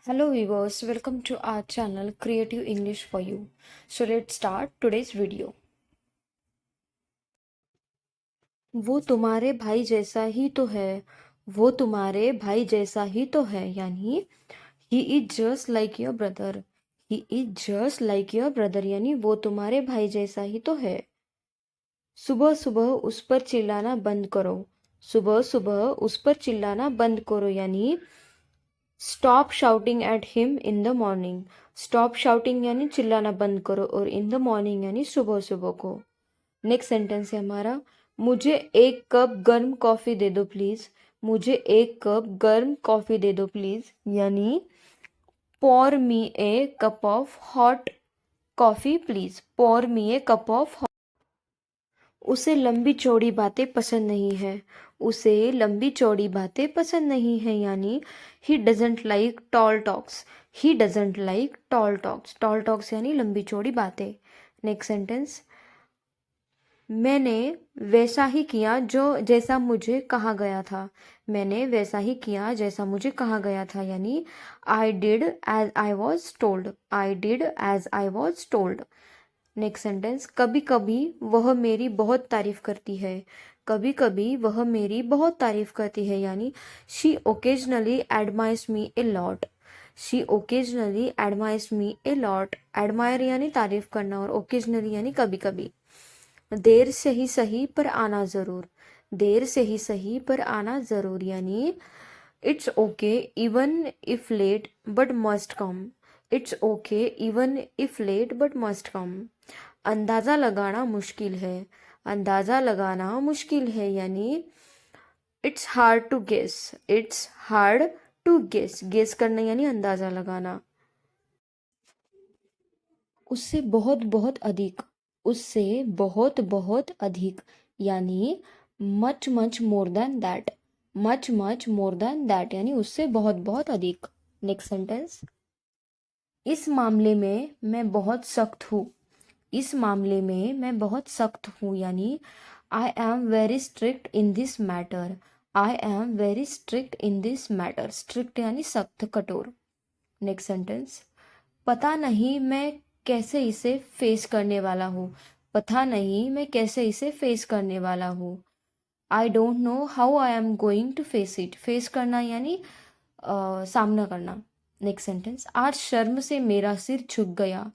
Hello viewers, welcome to our channel Creative English for You. So let's start today's video. वो तुम्हारे भाई जैसा ही तो है, वो तुम्हारे भाई जैसा ही तो है, यानी he is just like your brother. He is just like your brother, यानी वो तुम्हारे भाई जैसा ही तो है. सुबह सुबह उस पर चिल्लाना बंद करो. सुबह सुबह उस पर चिल्लाना बंद करो, यानी stop shouting at him in the morning. Stop shouting यानी चिल्लाना बंद करो, और इन द मॉर्निंग यानी सुबह सुबह को. नेक्स्ट सेंटेंस है हमारा, मुझे एक कप गर्म कॉफ़ी दे दो प्लीज़. मुझे एक कप गर्म कॉफ़ी दे दो प्लीज़, यानी pour me a cup of hot coffee please. pour me a cup of hot. उसे लंबी चौड़ी बातें पसंद नहीं है. उसे लंबी चौड़ी बातें पसंद नहीं है, यानी he doesn't like tall talks. He doesn't like tall talks. Tall talks यानी लंबी चौड़ी बातें. नेक्स्ट सेंटेंस, मैंने वैसा ही किया जो जैसा मुझे कहा गया था. मैंने वैसा ही किया जैसा मुझे कहा गया था, यानी I did as I was told. I did as I was told. Next sentence, कभी कभी वह मेरी बहुत तारीफ करती है. कभी कभी वह मेरी बहुत तारीफ करती है, यानी she occasionally admires me a lot. She occasionally admires me a lot. Admire यानी तारीफ करना, और ओकेजनली यानी कभी कभी. देर से ही सही पर आना ज़रूर. देर से ही सही पर आना ज़रूर, यानी it's okay even if late but must come. It's okay even if late but must come. अंदाज़ा लगाना मुश्किल है. अंदाज़ा लगाना मुश्किल है, यानी it's hard to guess. It's hard to guess. Guess करना यानी अंदाज़ा लगाना. उससे बहुत बहुत अधिक. उससे बहुत बहुत अधिक, यानी much much more than that. Much much more than that, यानी उससे बहुत बहुत अधिक. नेक्स्ट सेंटेंस, इस मामले में मैं बहुत सख्त हूँ. इस मामले में मैं बहुत सख्त हूँ, यानी I am very strict in this matter. I am very strict in this matter. Strict यानी सख्त, कठोर. नेक्स्ट सेंटेंस, पता नहीं मैं कैसे इसे फेस करने वाला हूँ. पता नहीं मैं कैसे इसे फेस करने वाला हूँ. I don't know how I am going to face it. Face करना यानी सामना करना. नेक्स्ट सेंटेंस, आज शर्म से मेरा सिर झुक गया.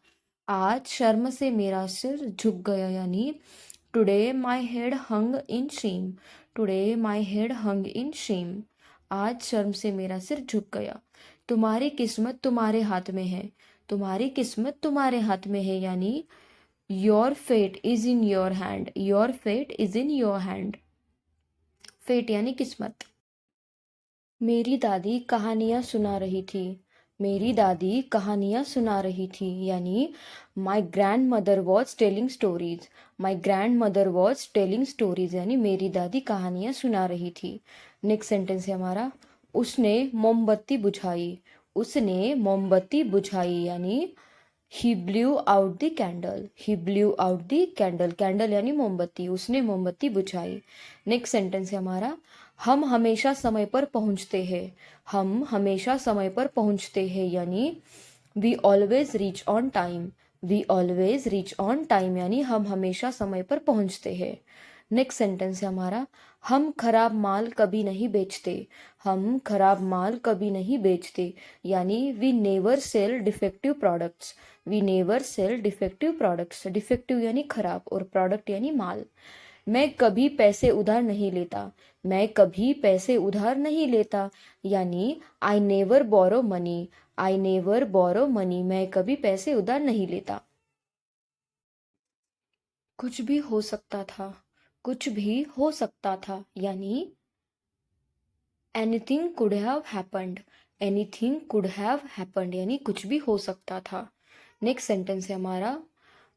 आज शर्म से मेरा सिर झुक गया, यानी today my head hung in Shem. Today my head hung in Shem. आज शर्म से मेरा सिर झुक गया. तुम्हारी किस्मत तुम्हारे हाथ में है. तुम्हारी किस्मत तुम्हारे हाथ में है, यानी your fate is in your hand. Your fate is in your hand. Fate यानी किस्मत. मेरी दादी कहानियाँ सुना रही थी. मेरी दादी कहानियाँ सुना रही थी, यानी my grand mother was telling stories. My grand mother was telling stories, यानी मेरी दादी कहानियाँ सुना रही थी. नेक्स्ट सेंटेंस है हमारा, उसने मोमबत्ती बुझाई. उसने मोमबत्ती बुझाई, यानी he blew out the candle. He blew out the candle. Candle यानी मोमबत्ती. उसने मोमबत्ती बुझाई. नेक्स्ट सेंटेंस है हमारा, हम हमेशा समय पर पहुंचते हैं. हम हमेशा समय पर पहुंचते हैं, यानी we always reach on time. We always reach on time, यानी हम हमेशा समय पर पहुंचते हैं. नेक्स्ट सेंटेंस है हमारा, हम खराब माल कभी नहीं बेचते. हम खराब माल कभी नहीं बेचते, यानी we never sell defective products. We never sell defective products. Defective यानी खराब, और प्रोडक्ट यानी माल. मैं कभी पैसे उधार नहीं लेता. मैं कभी पैसे उधार नहीं लेता, यानी I never borrow money. I never borrow money. मैं कभी पैसे उधार नहीं लेता. कुछ भी हो सकता था. कुछ भी हो सकता था, यानी anything could have happened. Anything could have happened, यानी कुछ भी हो सकता था. नेक्स्ट सेंटेंस है हमारा,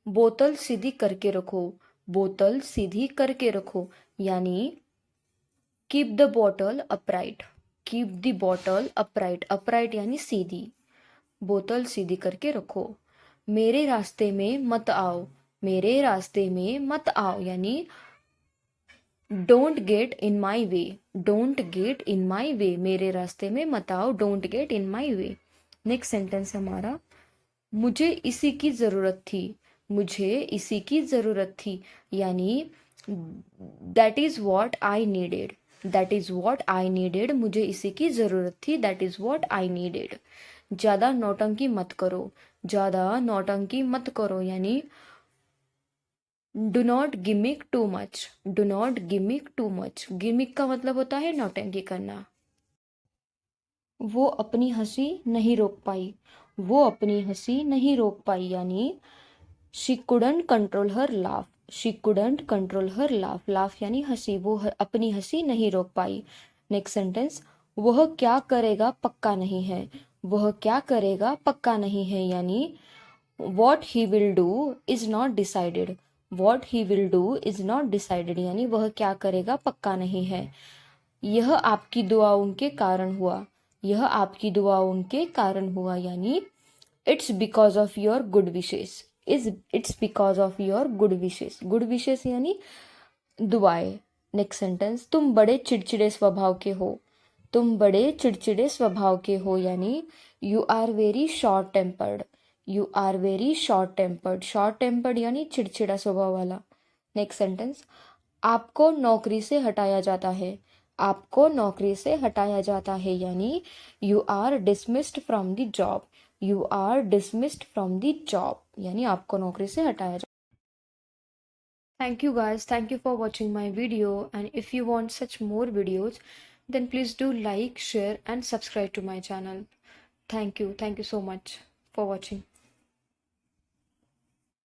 बोतल सीधी करके रखो. बोतल सीधी करके रखो, यानी keep the bottle upright. Keep the bottle upright. Upright यानी सीधी. बोतल सीधी करके रखो. मेरे रास्ते में मत आओ. मेरे रास्ते में मत आओ, यानी don't get in my way. Don't get in my way. मेरे रास्ते में मत आओ. Don't get in my way. Next sentence हमारा, मुझे इसी की ज़रूरत थी, मुझे इसी की ज़रूरत थी, यानी that is what I needed, that is what I needed, मुझे इसी की ज़रूरत थी, that is what I needed. ज़्यादा नौटंकी मत करो, ज़्यादा नौटंकी मत करो, यानी do not gimmick too much, do not gimmick too much. Gimmick का मतलब होता है नौटंकी करना। वो अपनी हंसी नहीं रोक पाई, वो अपनी हंसी नहीं रोक पाई, यानी she couldn't control her laugh, she couldn't control her laugh, laugh यानी हंसी, वो अपनी हंसी नहीं रोक पाई। नेक्स्ट सेंटेंस, वह क्या करेगा पक्का नहीं है, वह क्या करेगा पक्का नहीं है, यानी what he will do is not decided, what he will do is not decided, यानी वह क्या करेगा पक्का नहीं है। यह आपकी दुआओं के कारण हुआ, यह आपकी दुआओं के कारण हुआ, यानी it's because of your good wishes, it's because of your good wishes, good wishes यानी दुआएं। नेक्स्ट सेंटेंस, तुम बड़े चिड़चिड़े स्वभाव के हो, तुम बड़े चिड़चिड़े स्वभाव के हो, यानी you are very short tempered, you are very short tempered, short tempered यानी चिड़चिड़ा स्वभाव वाला। नेक्स्ट सेंटेंस, आपको नौकरी से हटाया जाता है, आपको नौकरी से हटाया जाता है, यानी you are dismissed from the job, you are dismissed from the job, यानी आपको नौकरी से हटाया जाता है। Thank you guys, thank you for watching my video, and if you want such more videos then please do like, share and subscribe to my channel. Thank you so much for watching.